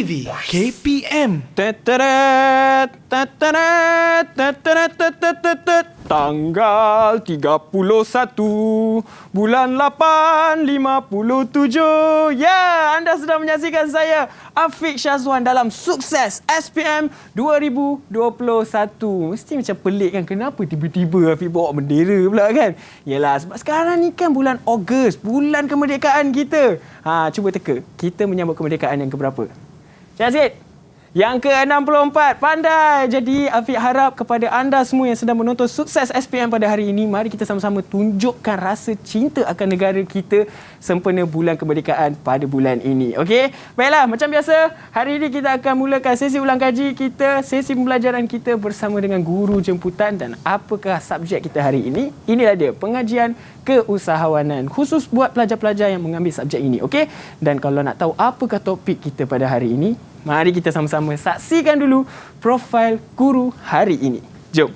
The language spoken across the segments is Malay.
TV KPM. Tanggal 31 bulan 8 57. Ya, anda sedang menyaksikan saya Afiq Syazwan dalam Sukses SPM 2021. Mesti macam pelik kan, kenapa tiba-tiba Afiq bawa bendera pula kan? Yalah, sebab sekarang ni kan bulan Ogos, bulan kemerdekaan kita. Cuba teka, kita menyambut kemerdekaan yang keberapa? Cakap sikit. Yang ke-64. Pandai. Jadi Afiq harap kepada anda semua yang sedang menonton Sukses SPM pada hari ini, mari kita sama-sama tunjukkan rasa cinta akan negara kita sempena bulan kemerdekaan pada bulan ini. Okey? Baiklah, macam biasa, hari ini kita akan mulakan sesi ulang kaji kita, sesi pembelajaran kita bersama dengan guru jemputan. Dan apakah subjek kita hari ini? Inilah dia, pengajian keusahawanan khusus buat pelajar-pelajar yang mengambil subjek ini. Okey? Dan kalau nak tahu apakah topik kita pada hari ini, mari kita sama-sama saksikan dulu profil guru hari ini. Jom.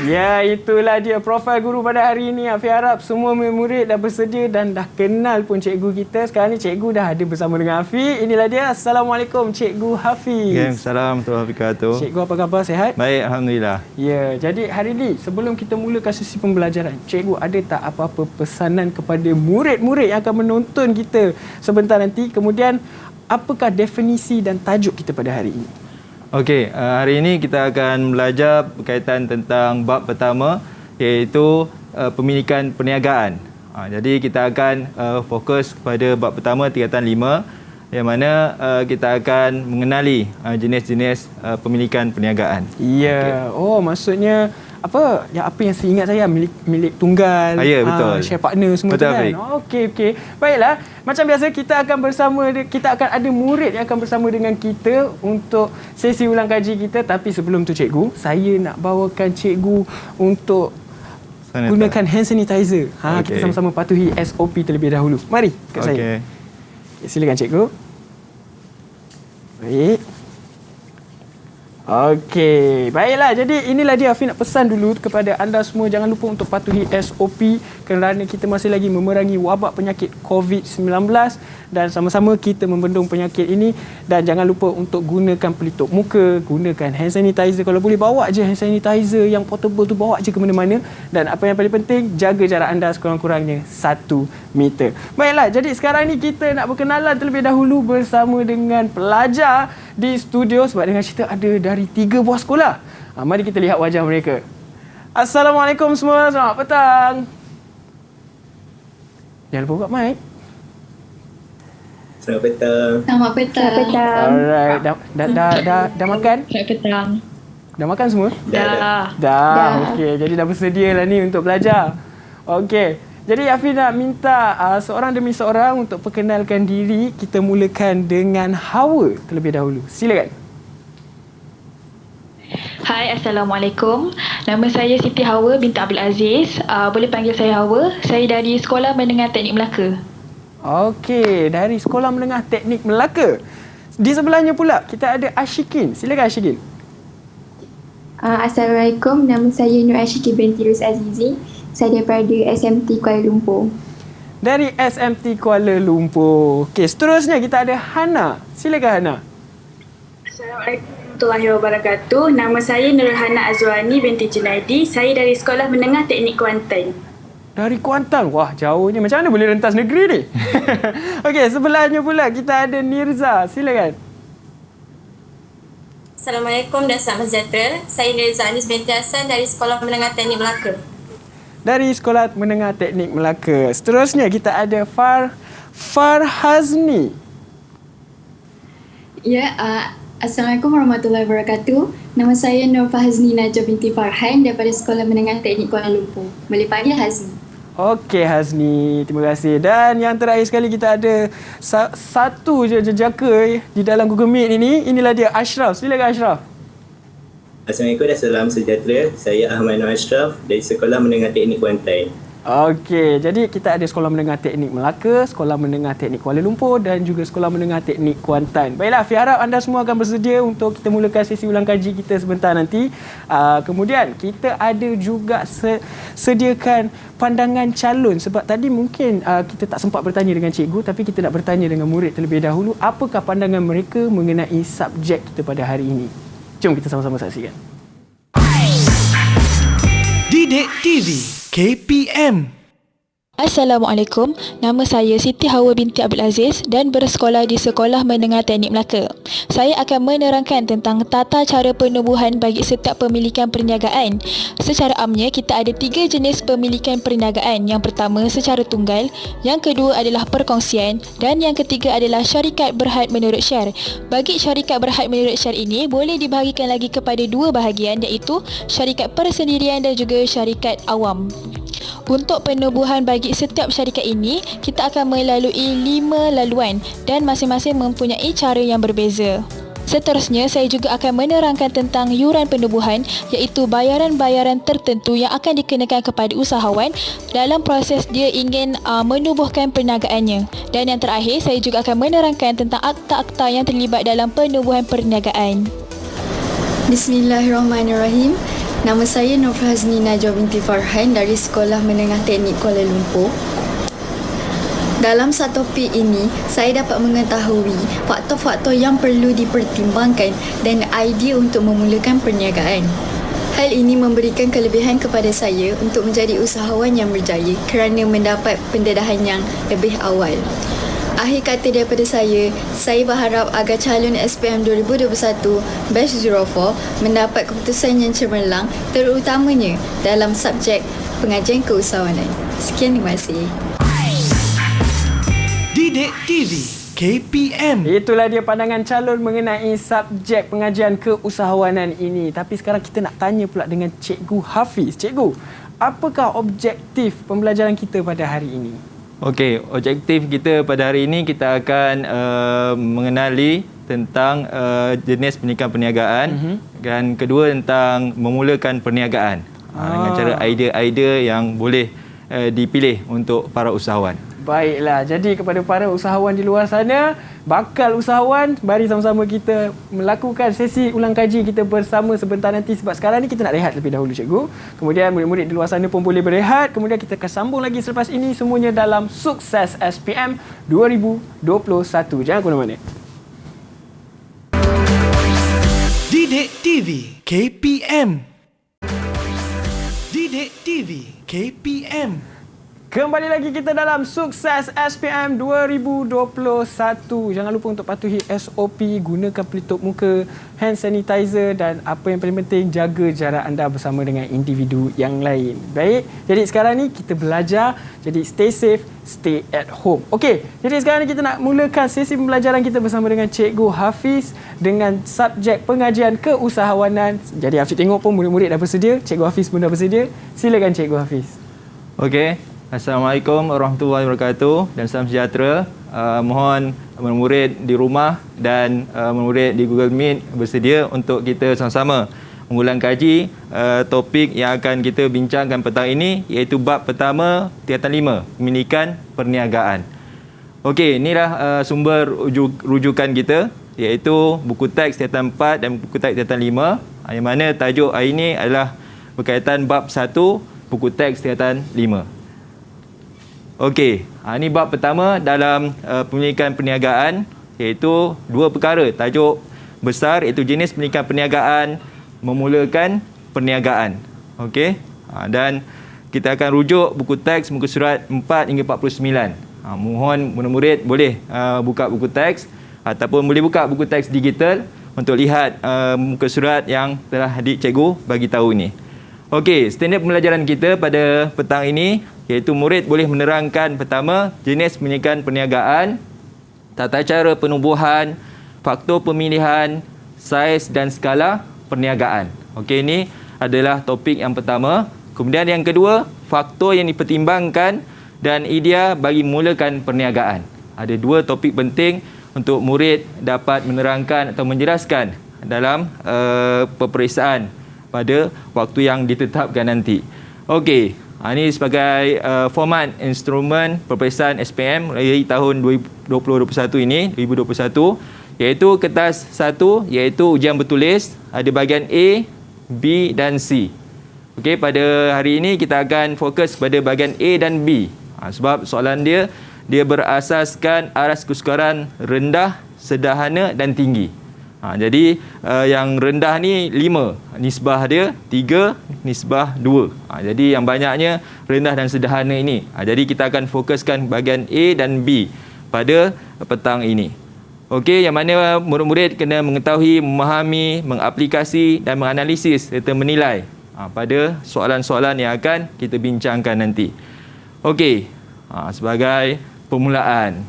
Ya, itulah dia profil guru pada hari ini. Afiq harap semua murid dah bersedia dan dah kenal pun cikgu kita. Sekarang ni cikgu dah ada bersama dengan Afiq. Inilah dia. Assalamualaikum Cikgu Hafiz. Waalaikumsalam warahmatullahi wabarakatuh. Cikgu apa khabar? Sihat? Baik, alhamdulillah. Ya, jadi hari ini sebelum kita mulakan sesi pembelajaran, cikgu ada tak apa-apa pesanan kepada murid-murid yang akan menonton kita sebentar nanti? Kemudian, apakah definisi dan tajuk kita pada hari ini? Okey, hari ini kita akan belajar berkaitan tentang bab pertama, iaitu pemilikan perniagaan. Jadi kita akan fokus kepada bab pertama tingkatan 5, yang mana kita akan mengenali jenis-jenis pemilikan perniagaan. Ya, okay. Oh maksudnya apa yang saya ingat saya milik tunggal, ya, betul. Share partner semua betul, tu kan. Okey. Baiklah, macam biasa kita akan ada murid yang akan bersama dengan kita untuk sesi ulang kaji kita. Tapi sebelum tu cikgu, saya nak bawakan cikgu untuk gunakan hand sanitizer. Okay. Kita sama-sama patuhi SOP terlebih dahulu. Mari kat saya. Okay, silakan cikgu. Baik. Okey, baiklah. Jadi inilah dia, Afiq nak pesan dulu kepada anda semua, jangan lupa untuk patuhi SOP kerana kita masih lagi memerangi wabak penyakit COVID-19 dan sama-sama kita membendung penyakit ini. Dan jangan lupa untuk gunakan pelitup muka, gunakan hand sanitizer. Kalau boleh bawa je hand sanitizer yang portable tu, bawa je ke mana-mana. Dan apa yang paling penting, jaga jarak anda sekurang-kurangnya 1 meter. Baiklah, jadi sekarang ni kita nak berkenalan terlebih dahulu bersama dengan pelajar di studio sebab dengan cerita ada dari 3 buah sekolah. Mari kita lihat wajah mereka. Assalamualaikum semua, selamat petang. Jangan lupa buka mic. Selamat petang. Selamat petang. Alright, dah makan? Selamat petang. Dah makan semua? Dah. Okey, jadi dah bersedia lah ni untuk belajar. Okey. Jadi Afiq nak minta seorang demi seorang untuk perkenalkan diri. Kita mulakan dengan Hawa terlebih dahulu. Silakan. Hai, Assalamualaikum. Nama saya Siti Hawa binti Abdul Aziz. Boleh panggil saya Hawa. Saya dari Sekolah Menengah Teknik Melaka. Okey, dari Sekolah Menengah Teknik Melaka. Di sebelahnya pula kita ada Ashikin. Silakan Ashikin. Assalamualaikum. Nama saya Nur Ashikin binti Rus Azizi. Saya daripada SMT Kuala Lumpur. Dari SMT Kuala Lumpur. Okey, seterusnya kita ada Hana. Silakan Hana. Assalamualaikum warahmatullahi wabarakatuh. Nama saya Nurhana Azwani binti Junaidi. Saya dari Sekolah Menengah Teknik Kuantan. Dari Kuantan? Wah, jauhnya. Macam mana boleh rentas negeri ni? Okey, sebelahnya pula kita ada Nirza. Silakan. Assalamualaikum dan selamat sejahtera. Saya Nirza Anis binti Hassan dari Sekolah Menengah Teknik Melaka. Dari Sekolah Menengah Teknik Melaka. Seterusnya kita ada Farhazni. Ya, Assalamualaikum warahmatullahi wabarakatuh. Nama saya Nur Fahazni Najah binti Farhan daripada Sekolah Menengah Teknik Kuala Lumpur. Boleh panggil Hazni. Okey Hazni, terima kasih. Dan yang terakhir sekali kita ada satu je jejaka di dalam Google Meet ini. Inilah dia Ashraf. Silakan Ashraf. Assalamualaikum dan salam sejahtera. Saya Ahmad Nur Ashraf dari Sekolah Menengah Teknik Kuantan. Okey, jadi kita ada Sekolah Menengah Teknik Melaka, Sekolah Menengah Teknik Kuala Lumpur dan juga Sekolah Menengah Teknik Kuantan. Baiklah, Fi harap anda semua akan bersedia untuk kita mulakan sesi ulang kaji kita sebentar nanti. Kemudian kita ada juga sediakan pandangan calon sebab tadi mungkin kita tak sempat bertanya dengan cikgu tapi kita nak bertanya dengan murid terlebih dahulu apakah pandangan mereka mengenai subjek kita pada hari ini. Jom kita sama-sama saksikan. Didik TV KPM. Assalamualaikum, nama saya Siti Hawa binti Abdul Aziz dan bersekolah di Sekolah Menengah Teknik Melaka. Saya akan menerangkan tentang tata cara penubuhan bagi setiap pemilikan perniagaan. Secara amnya, kita ada 3 jenis pemilikan perniagaan. Yang pertama secara tunggal, yang kedua adalah perkongsian dan yang ketiga adalah syarikat berhad menurut syar. Bagi syarikat berhad menurut syar ini boleh dibahagikan lagi kepada 2 bahagian iaitu syarikat persendirian dan juga syarikat awam. Untuk penubuhan bagi setiap syarikat ini, kita akan melalui 5 laluan dan masing-masing mempunyai cara yang berbeza. Seterusnya, saya juga akan menerangkan tentang yuran penubuhan iaitu bayaran-bayaran tertentu yang akan dikenakan kepada usahawan dalam proses dia ingin menubuhkan perniagaannya. Dan yang terakhir, saya juga akan menerangkan tentang akta-akta yang terlibat dalam penubuhan perniagaan. Bismillahirrahmanirrahim. Nama saya Nur Hazni Najwa binti Farhan dari Sekolah Menengah Teknik Kuala Lumpur. Dalam satu topik ini, saya dapat mengetahui faktor-faktor yang perlu dipertimbangkan dan idea untuk memulakan perniagaan. Hal ini memberikan kelebihan kepada saya untuk menjadi usahawan yang berjaya kerana mendapat pendedahan yang lebih awal. Akhir kata daripada saya berharap agar calon SPM 2021 Batch 04 mendapat keputusan yang cemerlang terutamanya dalam subjek pengajian keusahawanan. Sekian, terima kasih. Didik TV KPM. Itulah dia pandangan calon mengenai subjek pengajian keusahawanan ini. Tapi sekarang kita nak tanya pula dengan Cikgu Hafiz. Cikgu, apakah objektif pembelajaran kita pada hari ini? Okey, objektif kita pada hari ini kita akan mengenali tentang jenis pendidikan perniagaan dan kedua tentang memulakan perniagaan dengan cara idea-idea yang boleh dipilih untuk para usahawan. Baiklah, jadi kepada para usahawan di luar sana, bakal usahawan, mari sama-sama kita melakukan sesi ulang kaji kita bersama sebentar nanti sebab sekarang ni kita nak rehat lebih dahulu cikgu. Kemudian murid-murid di luar sana pun boleh berehat. Kemudian kita akan sambung lagi selepas ini semuanya dalam Sukses SPM 2021. Jangan ke mana-mana. Didik TV KPM. Didik TV KPM. Kembali lagi kita dalam Sukses SPM 2021. Jangan lupa untuk patuhi SOP, gunakan pelitup muka, hand sanitizer dan apa yang paling penting, jaga jarak anda bersama dengan individu yang lain. Baik, jadi sekarang ni kita belajar, jadi stay safe, stay at home. Okey, jadi sekarang ni kita nak mulakan sesi pembelajaran kita bersama dengan Cikgu Hafiz dengan subjek pengajian keusahawanan. Jadi Hafiz tengok pun murid-murid dah bersedia, Cikgu Hafiz pun dah bersedia. Silakan Cikgu Hafiz. Okey. Assalamualaikum warahmatullahi wabarakatuh dan salam sejahtera. Mohon murid di rumah dan murid di Google Meet bersedia untuk kita sama-sama mengulang kaji topik yang akan kita bincangkan petang ini iaitu bab pertama tingkatan 5, pemilikan perniagaan. Okey, inilah sumber rujukan kita iaitu buku teks tingkatan 4 dan buku teks tingkatan 5 yang mana tajuk hari ini adalah berkaitan bab 1 buku teks tingkatan 5. Okey, ini bab pertama dalam pemilikan perniagaan iaitu 2 perkara. Tajuk besar iaitu jenis pemilikan perniagaan, memulakan perniagaan. Okey, dan kita akan rujuk buku teks muka surat 4 hingga 49. Mohon murid-murid boleh buka buku teks ataupun boleh buka buku teks digital untuk lihat muka surat yang telah adik cikgu bagi tahu ni. Okey, standard pembelajaran kita pada petang ini iaitu murid boleh menerangkan pertama jenis pemilikan perniagaan, tata cara penubuhan, faktor pemilihan, saiz dan skala perniagaan. Okey, ini adalah topik yang pertama Kemudian yang kedua, faktor yang dipertimbangkan dan idea bagi mulakan perniagaan. Ada 2 topik penting untuk murid dapat menerangkan atau menjelaskan dalam peperiksaan pada waktu yang ditetapkan nanti. Okey, ini sebagai format instrumen peperiksaan SPM dari tahun 2021 ini, 2021, iaitu kertas 1 iaitu ujian bertulis, ada bahagian A, B dan C. Okey, pada hari ini kita akan fokus pada bahagian A dan B. Sebab soalan dia berasaskan aras kesukaran rendah, sederhana dan tinggi. Jadi yang rendah ni 5, nisbah dia 3, nisbah 2. Jadi yang banyaknya rendah dan sederhana ini. Jadi kita akan fokuskan bahagian A dan B pada petang ini. Okey, yang mana murid-murid kena mengetahui, memahami, mengaplikasi dan menganalisis serta menilai pada soalan-soalan yang akan kita bincangkan nanti. Okey, sebagai permulaan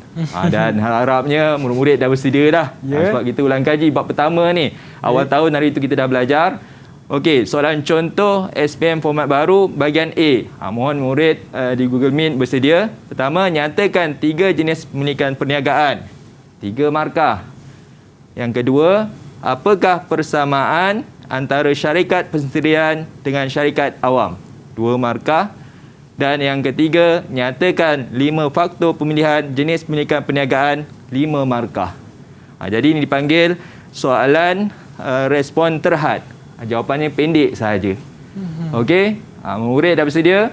dan harapnya murid-murid dah bersedia dah. Sebab kita ulang kaji bab pertama ni. Awal tahun hari itu kita dah belajar. Okey, soalan contoh SPM format baru bahagian A. Mohon murid di Google Meet bersedia. Pertama, nyatakan 3 jenis pemilikan perniagaan. 3 markah. Yang kedua, apakah persamaan antara syarikat persendirian dengan syarikat awam? 2 markah. Dan yang ketiga, nyatakan 5 faktor pemilihan jenis pemilikan perniagaan, 5 markah. Jadi ini dipanggil soalan respon terhad. Jawapannya pendek sahaja. Okey, murid dah bersedia?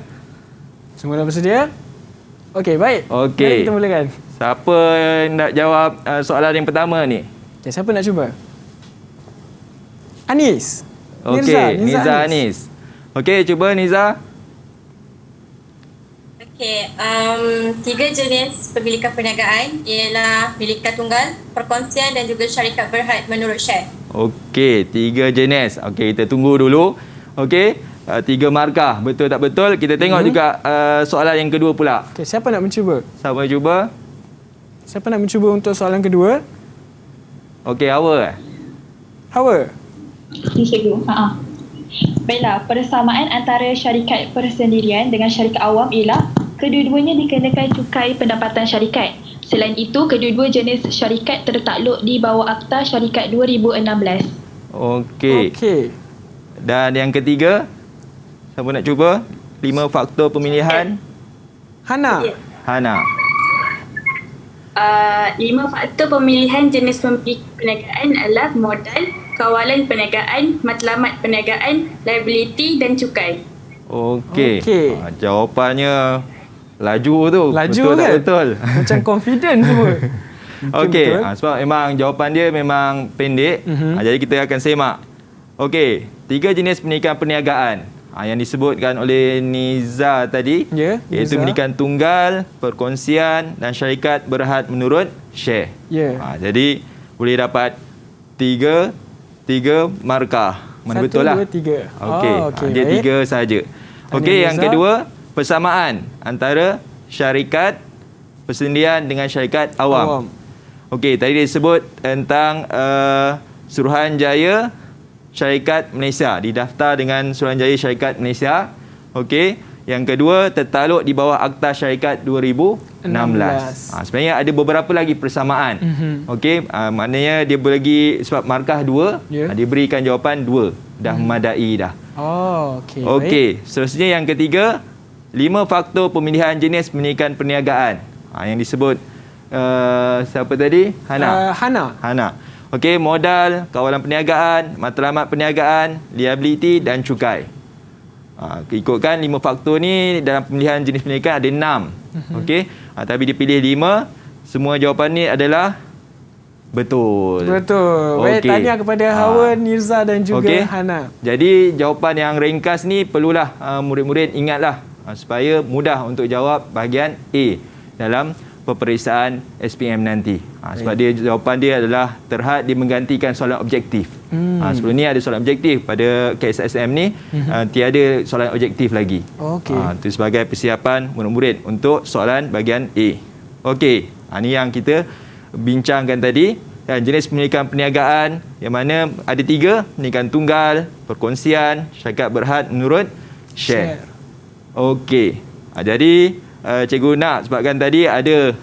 Semua dah bersedia? Okey, baik. Okey. Mari kita mulakan. Siapa nak jawab soalan yang pertama ni? Okay, siapa nak cuba? Anis. Okey, Niza Anis. Okey, cuba Niza. Okey, 3 jenis pemilikan perniagaan ialah milikan tunggal, perkongsian dan juga syarikat berhad menurut Syekh. Okey, 3 jenis. Okey, kita tunggu dulu. Okey, 3 markah. Betul tak betul? Kita tengok juga soalan yang kedua pula. Okey, siapa nak mencuba? Siapa nak cuba? Siapa nak mencuba untuk soalan kedua? Okey, Hawa. Hawa. Cikgu. Baiklah, persamaan antara syarikat persendirian dengan syarikat awam ialah kedua-duanya dikenakan cukai pendapatan syarikat. Selain itu, kedua-dua jenis syarikat tertakluk di bawah Akta Syarikat 2016. Okey. Dan yang ketiga, siapa nak cuba? 5 faktor pemilihan. Hana. Hana. 5 faktor pemilihan jenis pemilikan perniagaan adalah modal, kawalan perniagaan, matlamat perniagaan, liability dan cukai. Okey. Jawapannya laju tu. Laju betul kan? Tak betul? Macam confident semua. Okey, sebab memang jawapan dia memang pendek. Jadi kita akan semak. Okey, 3 jenis pemilikan perniagaan yang disebutkan oleh Niza tadi, iaitu pemilikan tunggal, perkongsian dan syarikat berhad menurut Syekh. Jadi boleh dapat 3 markah. Mana 1, betul lah? 1, 2, 3. Okey, dia 3 sahaja. Okey, yang kedua, persamaan antara syarikat persendirian dengan syarikat awam. Okey, tadi dia sebut tentang Suruhanjaya Syarikat Malaysia, didaftar dengan Suruhanjaya Syarikat Malaysia. Okey, yang kedua tertakluk di bawah Akta Syarikat 2016. Sebenarnya ada beberapa lagi persamaan. Okey, maknanya dia bagi sebab markah 2, dia berikan jawapan 2. Dah memadai dah. Okey, seterusnya yang ketiga, 5 faktor pemilihan jenis pemilikan perniagaan. Yang disebut siapa tadi? Hana. Okey, modal, kawalan perniagaan, matlamat perniagaan, liability dan cukai. Ikutkan 5 faktor ni dalam pemilihan jenis perniagaan ada 6. Okey, tapi dia pilih 5. Semua jawapan ni adalah betul. Baik, tanya kepada Hawa, Nirza dan juga Hana. Jadi jawapan yang ringkas ni perlulah murid-murid ingatlah supaya mudah untuk jawab bahagian A dalam peperiksaan SPM nanti. Sebab dia jawapan dia adalah terhad, dia menggantikan soalan objektif. Sebelum ni ada soalan objektif, pada KSSM ni tiada soalan objektif lagi. Itu sebagai persiapan murid-murid untuk soalan bahagian A. Okey, ini yang kita bincangkan tadi. Dan jenis pemilikan perniagaan yang mana ada 3, pemilikan tunggal, perkongsian, syarikat berhad menurut share. Okey. Jadi cikgu nak sebabkan tadi ada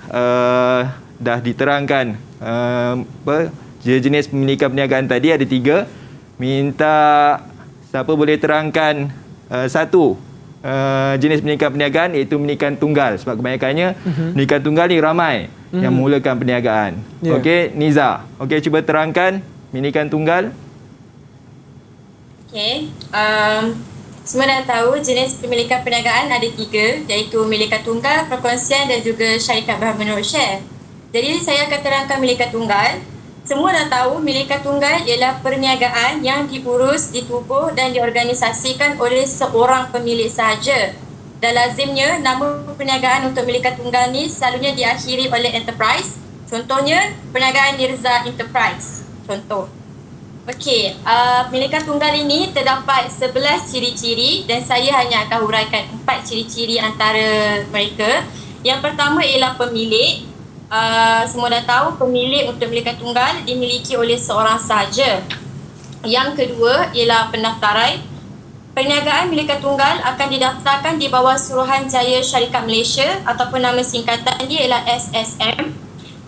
dah diterangkan jenis pemilikan perniagaan tadi ada 3. Minta siapa boleh terangkan satu jenis pemilikan perniagaan iaitu pemilikan tunggal, sebab kebanyakannya pemilikan tunggal ni ramai yang memulakan perniagaan. Okey, Niza. Okey, cuba terangkan pemilikan tunggal. Okey. Semua dah tahu jenis pemilikan perniagaan ada 3, iaitu pemilikan tunggal, perkongsian dan juga syarikat berhad menurut share. Jadi saya akan terangkan pemilikan tunggal. Semua dah tahu pemilikan tunggal ialah perniagaan yang diurus, ditubuh dan diorganisasikan oleh seorang pemilik sahaja. Dan lazimnya nama perniagaan untuk pemilikan tunggal ni selalunya diakhiri oleh enterprise. Contohnya perniagaan Nirza Enterprise. Contoh. Okey, pemilikan tunggal ini terdapat 11 ciri-ciri dan saya hanya akan huraikan 4 ciri-ciri antara mereka. Yang pertama ialah pemilik. Semua dah tahu pemilik untuk pemilikan tunggal dimiliki oleh seorang sahaja. Yang kedua ialah pendaftaran. Perniagaan pemilikan tunggal akan didaftarkan di bawah Suruhanjaya Syarikat Malaysia ataupun nama singkatan dia ialah SSM.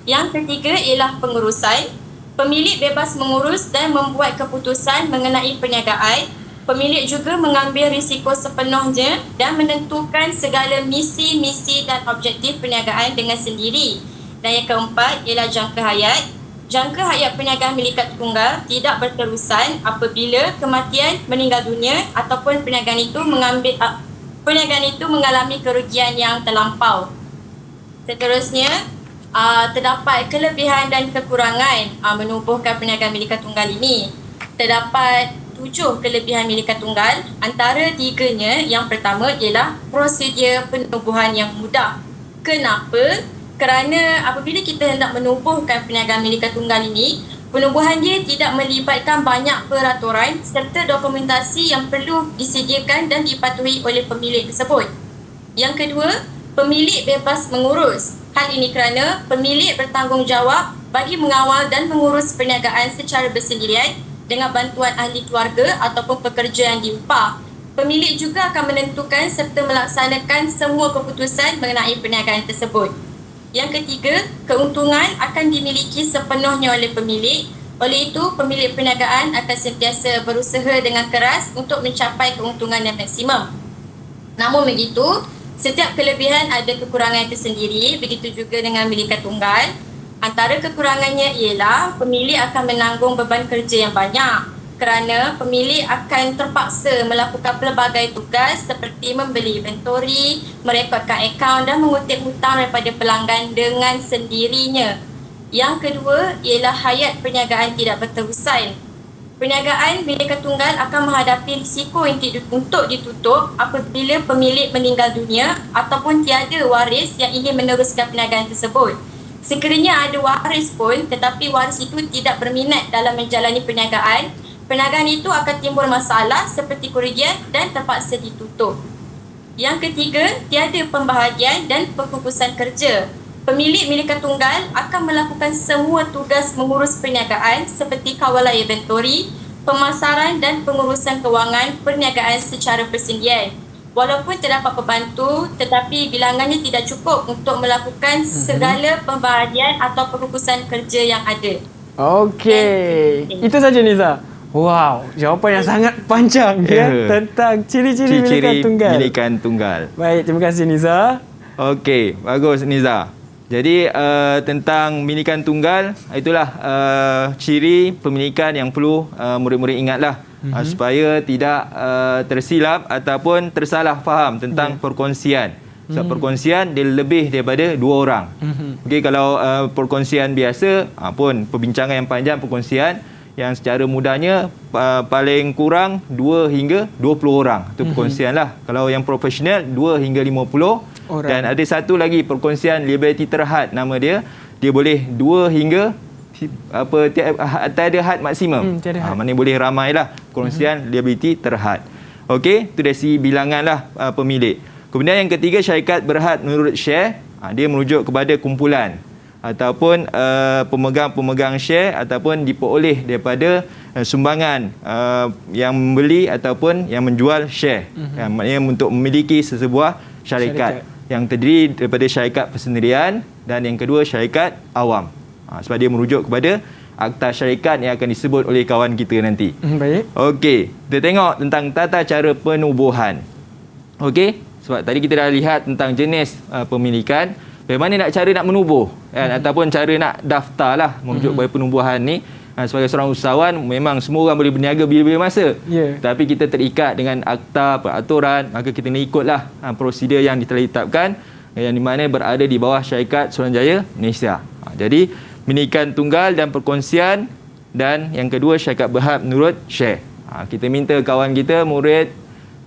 Yang ketiga ialah pengurusan. Pemilik bebas mengurus dan membuat keputusan mengenai perniagaan. Pemilik juga mengambil risiko sepenuhnya dan menentukan segala misi dan objektif perniagaan dengan sendiri. Dan yang keempat ialah jangka hayat. Jangka hayat perniagaan milikat tunggal tidak berterusan apabila kematian, meninggal dunia ataupun perniagaan itu mengalami kerugian yang terlampau. Seterusnya, terdapat kelebihan dan kekurangan menubuhkan perniagaan milikat tunggal ini. Terdapat 7 kelebihan milikat tunggal. Antara 3-nya, yang pertama ialah prosedur penubuhan yang mudah. Kenapa? Kerana apabila kita hendak menubuhkan perniagaan milikat tunggal ini, penubuhan dia tidak melibatkan banyak peraturan serta dokumentasi yang perlu disediakan dan dipatuhi oleh pemilik tersebut. Yang kedua, pemilik bebas mengurus. Hal ini kerana pemilik bertanggungjawab bagi mengawal dan mengurus perniagaan secara bersendirian dengan bantuan ahli keluarga ataupun pekerja yang diupah. Pemilik juga akan menentukan serta melaksanakan semua keputusan mengenai perniagaan tersebut. Yang ketiga, keuntungan akan dimiliki sepenuhnya oleh pemilik. Oleh itu, pemilik perniagaan akan sentiasa berusaha dengan keras untuk mencapai keuntungan yang maksimum. Namun begitu, setiap kelebihan ada kekurangan tersendiri, begitu juga dengan milikan tunggal. Antara kekurangannya ialah pemilik akan menanggung beban kerja yang banyak kerana pemilik akan terpaksa melakukan pelbagai tugas seperti membeli inventory, merekodkan akaun dan mengutip hutang daripada pelanggan dengan sendirinya. Yang kedua ialah hayat perniagaan tidak berterusan. Perniagaan milikan tunggal akan menghadapi risiko untuk ditutup apabila pemilik meninggal dunia ataupun tiada waris yang ingin meneruskan perniagaan tersebut. Sekiranya ada waris pun tetapi waris itu tidak berminat dalam menjalani perniagaan, perniagaan itu akan timbul masalah seperti kerugian dan terpaksa ditutup. Yang ketiga, tiada pembahagian dan pengkukusan kerja. Pemilik milikan tunggal akan melakukan semua tugas mengurus perniagaan seperti kawalan inventory, pemasaran dan pengurusan kewangan perniagaan secara persendirian. Walaupun terdapat pembantu, tetapi bilangannya tidak cukup untuk melakukan segala pembahagian atau pengkukusan kerja yang ada. Okey. Itu saja Niza. Wow, jawapan yang sangat panjang tentang ciri-ciri milikan tunggal. Baik, terima kasih Niza. Okey, bagus Niza. Jadi tentang milikan tunggal, itulah ciri pemilikan yang perlu murid-murid ingatlah supaya tidak tersilap ataupun tersalah faham tentang perkongsian. Sebab perkongsian dia lebih daripada 2 orang. Okey, kalau perkongsian biasa pun perbincangan yang panjang, perkongsian yang secara mudahnya paling kurang 2 hingga 20 orang. Itu perkongsian lah. Kalau yang profesional 2 hingga 50 orang. Dan ada satu lagi perkongsian liability terhad nama dia. Dia boleh 2 hingga tiada had maksimum. Maknanya boleh ramai lah perkongsian liability terhad. Okey, itu dari segi bilangan lah pemilik. Kemudian yang ketiga, syarikat berhad menurut share. Dia merujuk kepada kumpulan ataupun pemegang-pemegang share ataupun diperoleh daripada sumbangan yang membeli ataupun yang menjual share. Maknanya untuk memiliki sesebuah syarikat yang terdiri daripada syarikat persendirian dan yang kedua syarikat awam. Sebab dia merujuk kepada akta syarikat yang akan disebut oleh kawan kita nanti. Baik. Okey, kita tengok tentang tata cara penubuhan. Okey, sebab tadi kita dah lihat tentang jenis pemilikan, bagaimana cara nak menubuh kan, ataupun cara nak daftar lah merujuk kepada penubuhan ni. Sebagai seorang usahawan, memang semua orang boleh berniaga bila-bila masa. Tapi kita terikat dengan akta peraturan, maka kita nak ikutlah prosedur yang telah ditetapkan, yang di mana berada di bawah syarikat Suruhanjaya Malaysia. Jadi pemilikan tunggal dan perkongsian, dan yang kedua syarikat berhad menurut share. Kita minta kawan kita, murid,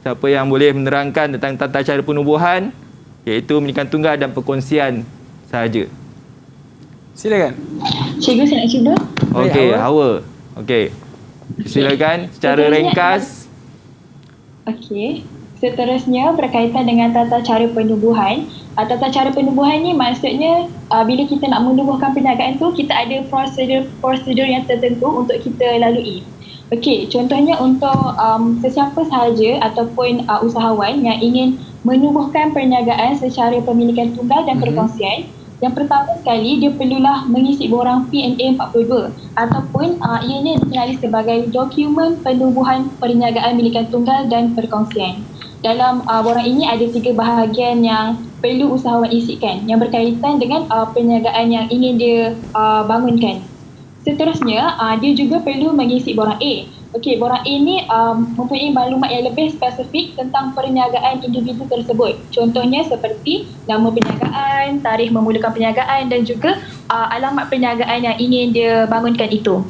siapa yang boleh menerangkan tentang tata cara penubuhan, iaitu pemilikan tunggal dan perkongsian sahaja. Silakan. Cikgu, saya nak cuba. Okey, Hawa. Okey. Silakan secara ringkas. Okey. Seterusnya berkaitan dengan tata cara penubuhan. Tata cara penubuhan ni maksudnya bila kita nak menubuhkan perniagaan tu, kita ada prosedur yang tertentu untuk kita lalui. Okey, contohnya untuk sesiapa sahaja ataupun usahawan yang ingin menubuhkan perniagaan secara pemilikan tunggal dan perkongsian, yang pertama sekali dia perlulah mengisi borang P&A 42 ataupun ianya dikenali sebagai dokumen penubuhan perniagaan milikan tunggal dan perkongsian. Dalam borang ini ada 3 bahagian yang perlu usahawan isikan yang berkaitan dengan perniagaan yang ingin dia bangunkan. Seterusnya, dia juga perlu mengisi borang A. Okey, borang A ni mempunyai maklumat yang lebih spesifik tentang perniagaan individu tersebut. Contohnya seperti nama perniagaan, tarikh memulakan perniagaan dan juga alamat perniagaan yang ingin dia bangunkan itu.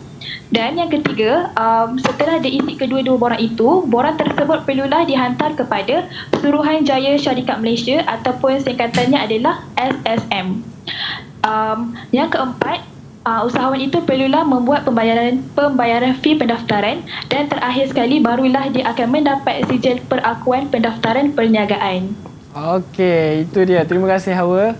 Dan yang ketiga, setelah diisi kedua-dua borang itu, borang tersebut perlulah dihantar kepada Suruhanjaya Syarikat Malaysia ataupun singkatannya adalah SSM. Yang keempat, usahawan itu perlulah membuat pembayaran fee pendaftaran, dan terakhir sekali barulah dia akan mendapat sijil perakuan pendaftaran perniagaan. Okey, itu dia. Terima kasih Hawa.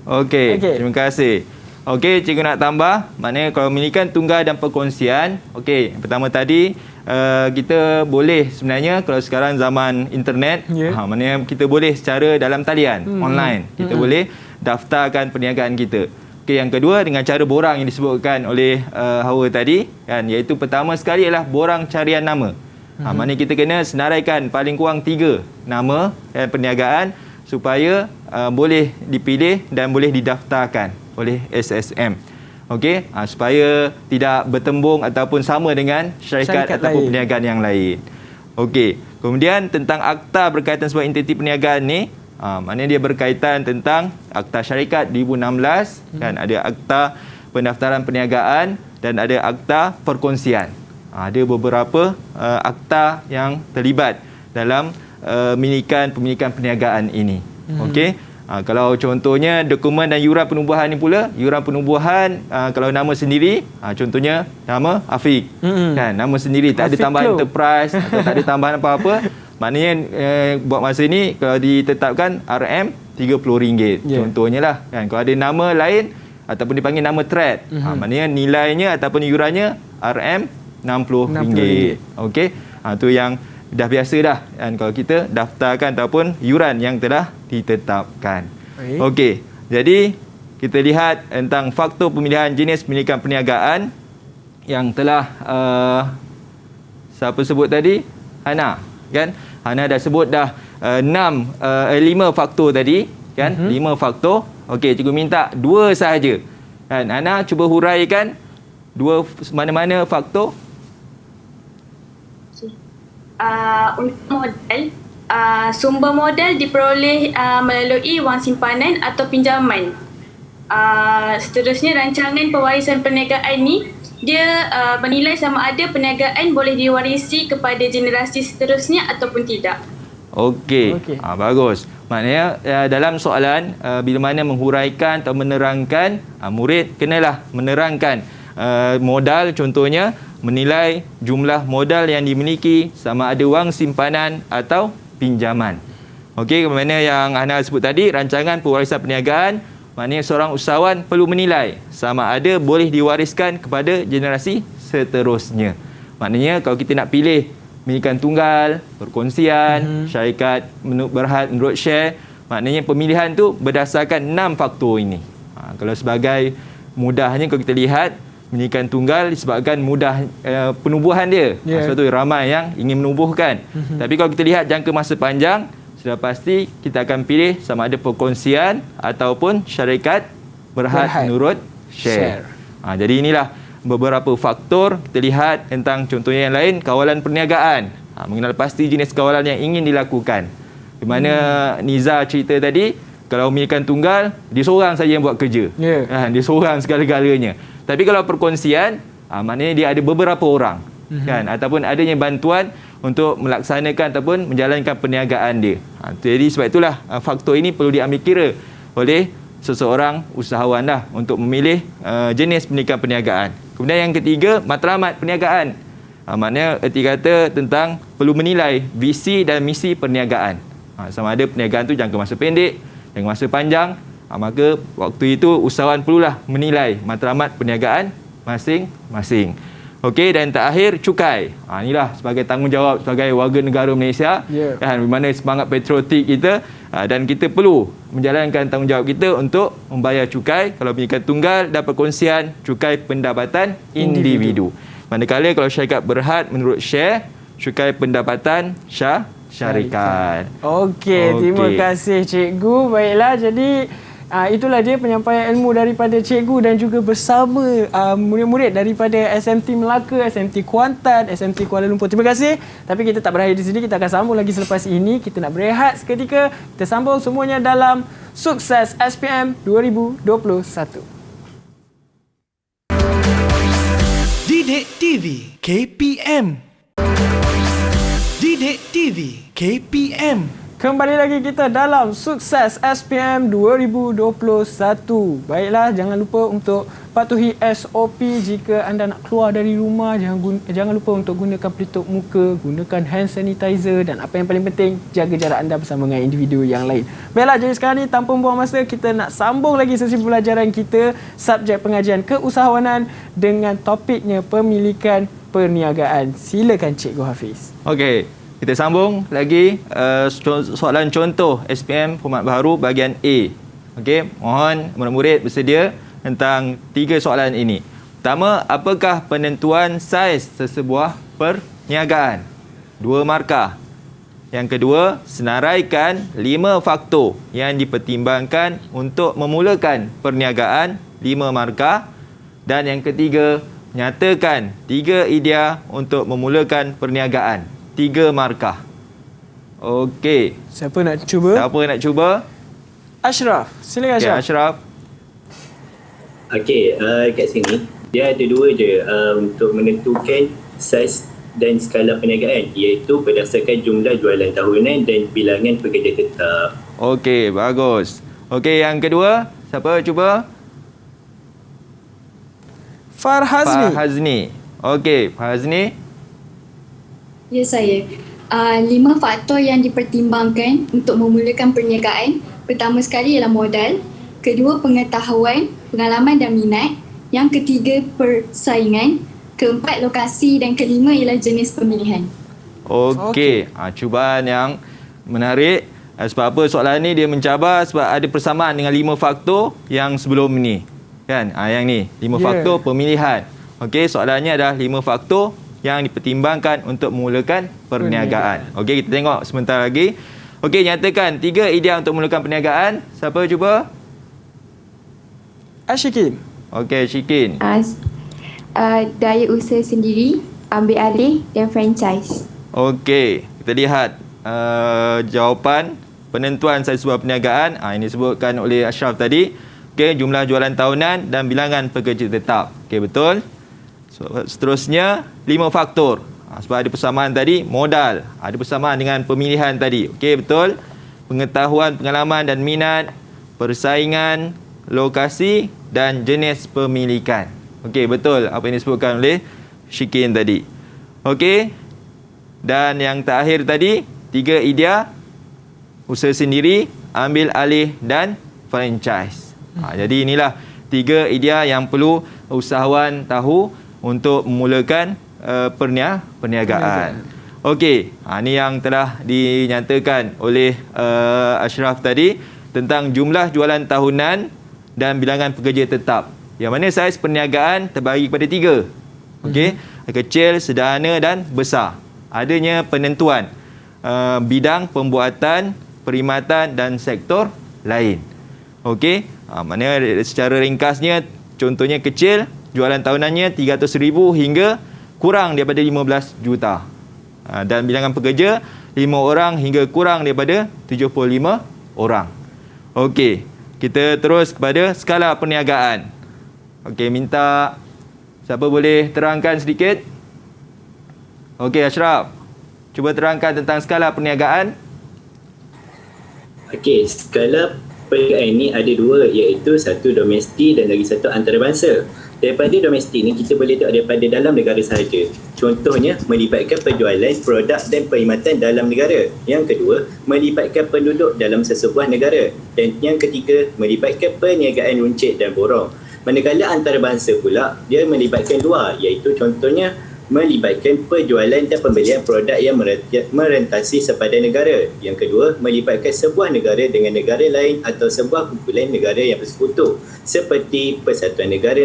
Okey, terima kasih. Okey, cikgu nak tambah, maknanya kalau memilikan tunggal dan perkongsian, okey, pertama tadi kita boleh sebenarnya kalau sekarang zaman internet, maknanya kita boleh secara dalam talian, online, kita boleh daftarkan perniagaan kita. Okey, yang kedua dengan cara borang yang disebutkan oleh Hawa tadi kan, iaitu pertama sekali ialah borang carian nama. Maknanya kita kena senaraikan paling kurang 3 nama perniagaan supaya boleh dipilih dan boleh didaftarkan oleh SSM. Okey, supaya tidak bertembung ataupun sama dengan syarikat ataupun perniagaan yang lain. Okey, kemudian tentang akta berkaitan sebuah entiti perniagaan ni, maknanya dia berkaitan tentang akta syarikat 2016, kan, ada akta pendaftaran perniagaan dan ada akta perkongsian. Ada beberapa akta yang terlibat dalam pemilikan perniagaan ini. Okey. Kalau contohnya dokumen dan yuran penubuhan ni pula, yuran penubuhan kalau nama sendiri, contohnya nama Afiq, kan, nama sendiri, tak ada tambahan enterprise atau tak ada tambahan apa-apa. Maknanya buat masa ni kalau ditetapkan RM RM30, contohnya lah, kan. Kalau ada nama lain ataupun dipanggil nama trade, maknanya nilainya ataupun yurannya RM RM60. Okey, tu yang dah biasa dah, kan, kalau kita daftarkan ataupun yuran yang telah ditetapkan. Okey, jadi kita lihat tentang faktor pemilihan jenis pemilikan perniagaan yang telah siapa sebut tadi? Hana, kan? Hana dah sebut dah 5 faktor tadi, kan? 5 faktor. Okey, cikgu minta 2 sahaja. Kan, Hana cuba huraikan 2 mana-mana faktor. Untuk modal, sumber modal diperoleh melalui wang simpanan atau pinjaman. Seterusnya, rancangan pewarisan perniagaan ni dia menilai sama ada perniagaan boleh diwarisi kepada generasi seterusnya ataupun tidak. Okey. Bagus. Maknanya dalam soalan bila mana menghuraikan atau menerangkan, murid kenalah menerangkan modal, contohnya menilai jumlah modal yang dimiliki sama ada wang simpanan atau pinjaman. Okey, mana yang Hana sebut tadi, rancangan pewarisan perniagaan, maknanya seorang usahawan perlu menilai sama ada boleh diwariskan kepada generasi seterusnya. Maknanya kalau kita nak pilih pemilikan tunggal, perkongsian, syarikat berhad menurut share, maknanya pemilihan tu berdasarkan 6 faktor ini. Kalau sebagai mudahnya kalau kita lihat pemilikan tunggal disebabkan mudah penubuhan dia. Sebab tu ramai yang ingin menubuhkan. Tapi kalau kita lihat jangka masa panjang, sudah pasti kita akan pilih sama ada perkongsian ataupun syarikat berhad menurut share. Jadi inilah beberapa faktor. Kita lihat tentang contohnya yang lain, kawalan perniagaan. Mengenal pasti jenis kawalan yang ingin dilakukan. Di mana Niza cerita tadi, kalau memilikan tunggal, dia seorang saja yang buat kerja. Dia seorang segala-galanya. Tapi kalau perkongsian, maknanya dia ada beberapa orang. Kan? Ataupun adanya bantuan untuk melaksanakan ataupun menjalankan perniagaan dia. Jadi sebab itulah faktor ini perlu diambil kira oleh seseorang usahawan lah untuk memilih jenis pemilikan perniagaan. Kemudian yang ketiga, matlamat perniagaan. Maknanya erti kata tentang perlu menilai visi dan misi perniagaan. Sama ada perniagaan tu jangka masa pendek, jangka masa panjang. Maka waktu itu usahawan perlulah menilai matlamat perniagaan masing-masing. Okey, dan terakhir cukai. Inilah sebagai tanggungjawab sebagai warga negara Malaysia. Di mana semangat patriotik kita dan kita perlu menjalankan tanggungjawab kita untuk membayar cukai. Kalau pemilikan tunggal dan perkongsian, cukai pendapatan individu. Manakala kalau syarikat berhad menurut share, cukai pendapatan syarikat. Okey, terima kasih cikgu. Baiklah, jadi itulah dia penyampaian ilmu daripada cikgu dan juga bersama murid-murid daripada SMT Melaka, SMT Kuantan, SMT Kuala Lumpur. Terima kasih. Tapi kita tak berakhir di sini, kita akan sambung lagi selepas ini. Kita nak berehat seketika. Kita sambung semuanya dalam Sukses SPM 2021. Didik TV KPM. Didik TV KPM. Kembali lagi kita dalam Sukses SPM 2021. Baiklah, jangan lupa untuk patuhi SOP jika anda nak keluar dari rumah. Jangan lupa untuk gunakan pelitup muka, gunakan hand sanitizer dan apa yang paling penting, jaga jarak anda bersama dengan individu yang lain. Baiklah, jadi sekarang ni tanpa membuang masa, kita nak sambung lagi sesi pembelajaran kita, subjek pengajian keusahawanan dengan topiknya pemilikan perniagaan. Silakan Cikgu Hafiz. Okey. Kita sambung lagi soalan contoh SPM format baharu bahagian A. Okey, mohon murid-murid bersedia tentang 3 soalan ini. Pertama, apakah penentuan saiz sesebuah perniagaan? 2 markah. Yang kedua, senaraikan 5 faktor yang dipertimbangkan untuk memulakan perniagaan, 5 markah. Dan yang ketiga, nyatakan 3 idea untuk memulakan perniagaan, 3 markah. Okey. Siapa nak cuba? Ashraf. Silakan Ashraf. Okay, Ashraf. Okey, kat sini dia ada 2 je untuk menentukan saiz dan skala perniagaan, iaitu berdasarkan jumlah jualan tahunan dan bilangan pekerja tetap. Okey, bagus. Okey, yang kedua, siapa cuba? Farhazni. Okey, Farhazni. Ya, saya. 5 faktor yang dipertimbangkan untuk memulakan perniagaan. Pertama sekali ialah modal. Kedua, pengetahuan, pengalaman dan minat. Yang ketiga, persaingan. Keempat, lokasi. Dan kelima ialah jenis pemilihan. Okey. Cubaan yang menarik. Sebab apa soalan ni dia mencabar sebab ada persamaan dengan 5 faktor yang sebelum ni. Kan? Yang ni, 5 faktor pemilihan. Okey, soalannya adalah 5 faktor yang dipertimbangkan untuk memulakan perniagaan. Okey, kita tengok sebentar lagi. Okey, nyatakan 3 idea untuk memulakan perniagaan. Siapa cuba? Ashikin. Okey, Syikin. Daya usaha sendiri, ambil alih dan franchise. Okey, kita lihat jawapan penentuan saiz sebuah perniagaan. Ini disebutkan oleh Ashraf tadi. Okey, jumlah jualan tahunan dan bilangan pekerja tetap. Okey, betul. Seterusnya 5 faktor. Sebab ada persamaan tadi, modal. Ada persamaan dengan pemilihan tadi. Okey, betul. Pengetahuan, pengalaman dan minat, persaingan, lokasi dan jenis pemilikan. Okey, betul apa yang disebutkan oleh Syikin tadi. Okey. Dan yang terakhir tadi, 3 idea, usaha sendiri, ambil alih dan franchise. Jadi inilah 3 idea yang perlu usahawan tahu untuk memulakan perniagaan. Okey, ini yang telah dinyatakan oleh Ashraf tadi tentang jumlah jualan tahunan dan bilangan pekerja tetap. Yang mana saiz perniagaan terbahagi kepada 3. Okey, kecil, sederhana dan besar. Adanya penentuan bidang pembuatan, perkhidmatan dan sektor lain. Okey, maknanya secara ringkasnya, contohnya kecil, jualan tahunannya 300,000 hingga kurang daripada 15 juta. Dan bilangan pekerja 5 orang hingga kurang daripada 75 orang. Okey, kita terus kepada skala perniagaan. Okey, minta siapa boleh terangkan sedikit? Okey, Ashraf, cuba terangkan tentang skala perniagaan. Okey, skala perniagaan ini ada 2, iaitu satu domestik dan lagi satu antarabangsa. Daripada domestik ni kita boleh tengok daripada dalam negara sahaja. Contohnya melibatkan penjualan produk dan perkhidmatan dalam negara. Yang kedua, melibatkan penduduk dalam sesebuah negara. Dan yang ketiga, melibatkan perniagaan runcit dan borong. Manakala antarabangsa pula, dia melibatkan luar, iaitu contohnya melibatkan penjualan dan pembelian produk yang merentasi sepadan negara. Yang kedua, melibatkan sebuah negara dengan negara lain atau sebuah kumpulan negara yang bersekutu seperti Persatuan Negara